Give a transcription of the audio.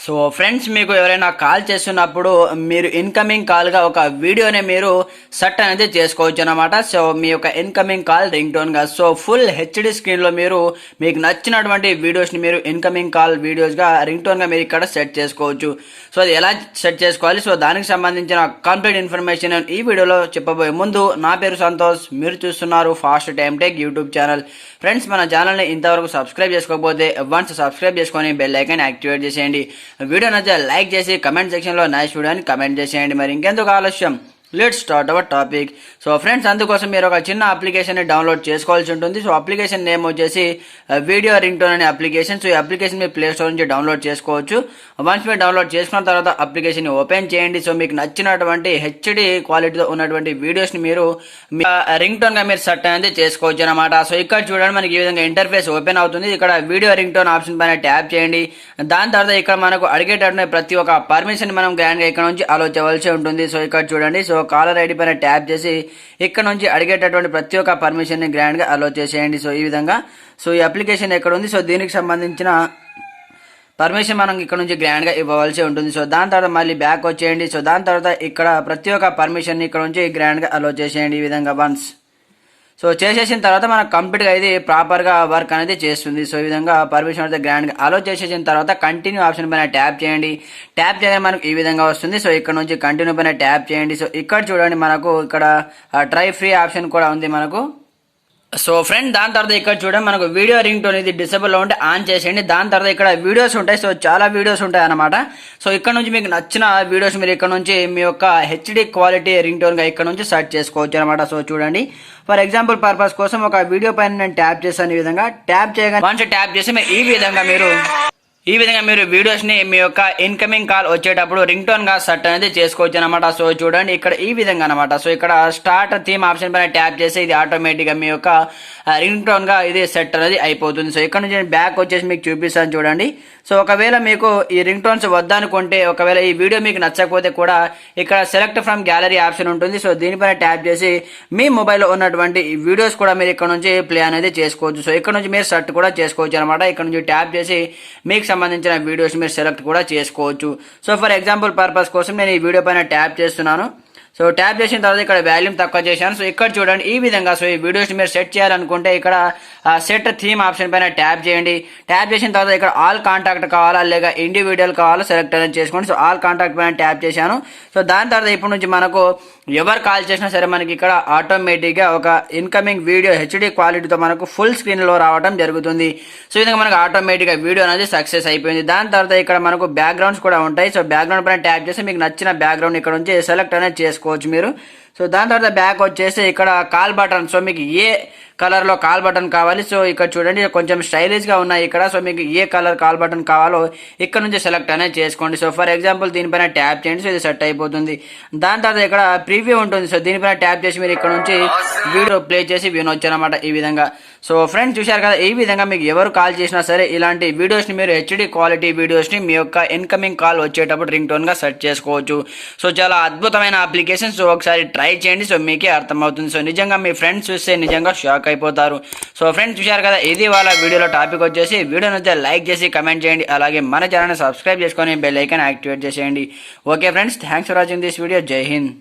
So friends, మీకు ఎవరైనా call చేస్తున్నప్పుడు మీరు ఇన్కమింగ్ కాల్గా ఒక వీడియోని మీరు సెట్ అనేది చేసుకోవచ్చు అనమాట. సో మీ యొక్క ఇన్కమింగ్ కాల్ రింగ్ టోన్గా సో ఫుల్ హెచ్డి స్క్రీన్లో మీరు మీకు నచ్చినటువంటి వీడియోస్ని మీరు ఇన్కమింగ్ కాల్ వీడియోస్గా రింగ్ టోన్గా మీరు ఇక్కడ సెట్ చేసుకోవచ్చు. సో అది ఎలా సెట్ చేసుకోవాలి, సో దానికి సంబంధించిన కంప్లీట్ ఇన్ఫర్మేషన్ ఈ వీడియోలో చెప్పబోయే ముందు, నా పేరు సంతోష్, మీరు చూస్తున్నారు fast time tech YouTube channel. Friends, మన ఛానల్ని ఇంతవరకు సబ్స్క్రైబ్ చేసుకోకపోతే వన్స్ సబ్స్క్రైబ్ చేసుకొని బెల్ ఐకాన్ యాక్టివేట్ చేసేయండి. వీడియో నచ్చితే లైక్ చేసి కమెంట్ సెక్షన్లో నైస్ వీడియో అని కమెంట్ చేసేయండి. మరి ఇంకెందుకు ఆలస్యం, let's start our topic. So friends, అందుకోసం మీరు ఒక చిన్న అప్లికేషన్ డౌన్లోడ్ చేసుకోవాల్సి ఉంటుంది. సో అప్లికేషన్ నేమ్ వచ్చేసి వీడియో రింగ్ టోన్ అనే అప్లికేషన్. సో ఈ అప్లికేషన్ మీరు ప్లే స్టోర్ నుంచి డౌన్లోడ్ చేసుకోవచ్చు. వన్స్ మీరు డౌన్లోడ్ చేసుకున్న తర్వాత అప్లికేషన్ ఓపెన్ చేయండి. సో మీకు నచ్చినటువంటి హెచ్డి క్వాలిటీతో ఉన్నటువంటి వీడియోస్ని మీరు రింగ్ టోన్గా మీరు సెట్ అనేది చేసుకోవచ్చు అనమాట. సో ఇక్కడ చూడండి, మనకి ఈ విధంగా ఇంటర్ఫేస్ ఓపెన్ అవుతుంది. ఇక్కడ వీడియో రింగ్ టోన్ ఆప్షన్ పైన ట్యాప్ చేయండి. దాని తర్వాత ఇక్కడ మనకు అడిగేటటువంటి ప్రతి ఒక్క పర్మిషన్ మనం గ్రాండ్గా ఇక్కడ నుంచి అలో చేయవలసి ఉంటుంది. సో ఇక్కడ చూడండి, సో కాలర్ ఐడి పైన ట్యాప్ చేసి ఇక్కడ నుంచి అడిగేటటువంటి ప్రతి ఒక్క పర్మిషన్ని గ్రాండ్గా అలో చేసేయండి. సో ఈ విధంగా సో ఈ అప్లికేషన్ ఎక్కడ ఉంది, సో దీనికి సంబంధించిన పర్మిషన్ మనం ఇక్కడ నుంచి గ్రాండ్గా ఇవ్వవలసి ఉంటుంది. సో దాని తర్వాత మళ్ళీ బ్యాక్ వచ్చేయండి. సో దాని తర్వాత ఇక్కడ ప్రతి ఒక్క పర్మిషన్ ఇక్కడ నుంచి గ్రాండ్గా అలో చేసేయండి ఈ విధంగా వన్స్. సో చేసేసిన తర్వాత మనకు కంప్లీట్గా ఇది ప్రాపర్గా వర్క్ అనేది చేస్తుంది. సో ఈ విధంగా పర్మిషన్ అయితే గ్రాండ్గా అలో చేసేసిన తర్వాత కంటిన్యూ ఆప్షన్ పైన ట్యాప్ చేయండి. ట్యాప్ చేయగానే మనకు ఈ విధంగా వస్తుంది. సో ఇక్కడ నుంచి కంటిన్యూ పైన ట్యాప్ చేయండి. సో ఇక్కడ చూడండి, మనకు ఇక్కడ ట్రై ఫ్రీ ఆప్షన్ కూడా ఉంది మనకు. సో ఫ్రెండ్, దాని తర్వాత ఇక్కడ చూడండి, మనకు వీడియో రింగ్ టోన్ ఇది డిసేబుల్లో ఉంటే ఆన్ చేసేయండి. దాని తర్వాత ఇక్కడ వీడియోస్ ఉంటాయి. సో చాలా వీడియోస్ ఉంటాయి అనమాట. సో ఇక్కడ నుంచి మీకు నచ్చిన వీడియోస్ మీరు ఇక్కడ నుంచి మీ యొక్క హెచ్డి క్వాలిటీ రింగ్ టోన్గా ఇక్కడ నుంచి సెర్చ్ చేసుకోవచ్చు అనమాట. సో చూడండి, ఫర్ ఎగ్జాంపుల్ పర్పస్ కోసం ఒక వీడియో పైన నేను ట్యాప్ చేశాను. ఈ విధంగా ట్యాప్ చేయగానే వన్స్ ట్యాప్ చేసి ఈ విధంగా మీరు వీడియోస్ని మీ యొక్క ఇన్కమింగ్ కాల్ వచ్చేటప్పుడు రింగ్ టోన్గా సెట్ అనేది చేసుకోవచ్చు అనమాట. సో చూడండి, ఇక్కడ ఈ విధంగా అనమాట. సో ఇక్కడ స్టార్ట్ థీమ్ ఆప్షన్ పైన ట్యాప్ చేసి ఇది ఆటోమేటిక్గా మీ యొక్క రింగ్ టోన్గా ఇది సెట్ అనేది అయిపోతుంది. సో ఇక్కడ నుంచి బ్యాక్ వచ్చేసి మీకు చూపిస్తాను చూడండి. సో ఒకవేళ మీకు ఈ రింగ్ టోన్స్ వద్దనుకుంటే, ఒకవేళ ఈ వీడియో మీకు నచ్చకపోతే కూడా ఇక్కడ సెలెక్ట్ ఫ్రమ్ గ్యాలరీ ఆప్షన్ ఉంటుంది. సో దీనిపైన ట్యాప్ చేసి మీ మొబైల్లో ఉన్నటువంటి ఈ వీడియోస్ కూడా మీరు ఇక్కడ నుంచి ప్లే అనేది చేసుకోవచ్చు. సో ఇక్కడ నుంచి మీరు సెట్ కూడా చేసుకోవచ్చు అనమాట. ఇక్కడ నుంచి ట్యాప్ చేసి మీకు సంబంధించిన వీడియోస్ మీరు సెలెక్ట్ కూడా చేసుకోవచ్చు. సో ఫర్ ఎగ్జాంపుల్ పర్పస్ కోసం నేను ఈ వీడియో పైన ట్యాప్ చేస్తున్నాను. సో ట్యాప్ చేసిన తర్వాత ఇక్కడ వాల్యూమ్ తక్కువ చేశాను. సో ఇక్కడ చూడండి ఈ విధంగా. సో ఈ వీడియోస్ మీరు సెట్ చేయాలనుకుంటే ఇక్కడ సెట్ థీమ్ ఆప్షన్ పైన ట్యాప్ చేయండి. ట్యాప్ చేసిన తర్వాత ఇక్కడ ఆల్ కాంటాక్ట్ కావాలా లేక ఇండివిజువల్ కావాలా సెలెక్ట్ అనేది చేసుకోండి. సో ఆల్ కాంటాక్ట్ పైన ట్యాప్ చేశాను. సో దాని తర్వాత ఇప్పటి నుంచి మనకు ఎవరు కాల్ చేసినా సరే మనకి ఇక్కడ ఆటోమేటిక్గా ఒక ఇన్కమింగ్ వీడియో హెచ్డి క్వాలిటీతో మనకు ఫుల్ స్క్రీన్లో రావడం జరుగుతుంది. సో ఈ విధంగా మనకు ఆటోమేటిక్గా వీడియో అనేది సక్సెస్ అయిపోయింది. దాని తర్వాత ఇక్కడ మనకు బ్యాక్గ్రౌండ్స్ కూడా ఉంటాయి. సో బ్యాక్గ్రౌండ్ పైన ట్యాప్ చేసి మీకు నచ్చిన బ్యాక్గ్రౌండ్ ఇక్కడ నుంచి సెలెక్ట్ అనేది చేసుకోవచ్చు మీరు. సో దాని తర్వాత బ్యాక్ వచ్చేసి ఇక్కడ కాల్ బటన్. సో మీకు ఏ కలర్లో కాల్ బటన్ కావాలి, సో ఇక్కడ చూడండి కొంచెం స్టైలిష్గా ఉన్నాయి ఇక్కడ. సో మీకు ఏ కలర్ కాల్ బటన్ కావాలో ఇక్కడ నుంచి సెలెక్ట్ అనేది చేసుకోండి. సో ఫర్ ఎగ్జాంపుల్ దీనిపైన ట్యాప్ చేయండి. సో ఇది సెట్ అయిపోతుంది. దాని తర్వాత ఇక్కడ ప్రీవ్యూ ఉంటుంది. సో దీనిపైన ట్యాప్ చేసి మీరు ఇక్కడ నుంచి వీడియో ప్లే చేసి వినొచ్చు అనమాట ఈ విధంగా. సో ఫ్రెండ్స్, చూశారు కదా, ఈ విధంగా మీకు ఎవరు కాల్ చేసినా సరే ఇలాంటి వీడియోస్ని మీరు హెచ్డి క్వాలిటీ వీడియోస్ని మీ యొక్క ఇన్కమింగ్ కాల్ వచ్చేటప్పుడు రింగ్ టోన్గా సెట్ చేసుకోవచ్చు. సో చాలా అద్భుతమైన అప్లికేషన్. సో ఒకసారి ట్రై చేయండి. సో మీకే అర్థమవుతుంది. సో నిజంగా మీ ఫ్రెండ్స్ చూస్తే నిజంగా షాక్ అయిపోతారు. సో ఫ్రెండ్స్, చూశారు కదా, ఇది వాళ్ళ వీడియోలో టాపిక్ వచ్చేసి. వీడియోని అయితే లైక్ చేసి కమెంట్ చేయండి. అలాగే మన ఛానల్ని సబ్స్క్రైబ్ చేసుకొని బెల్ ఐకాన్ యాక్టివేట్ చేసేయండి. Okay friends, thanks for watching this video. జై హింద్.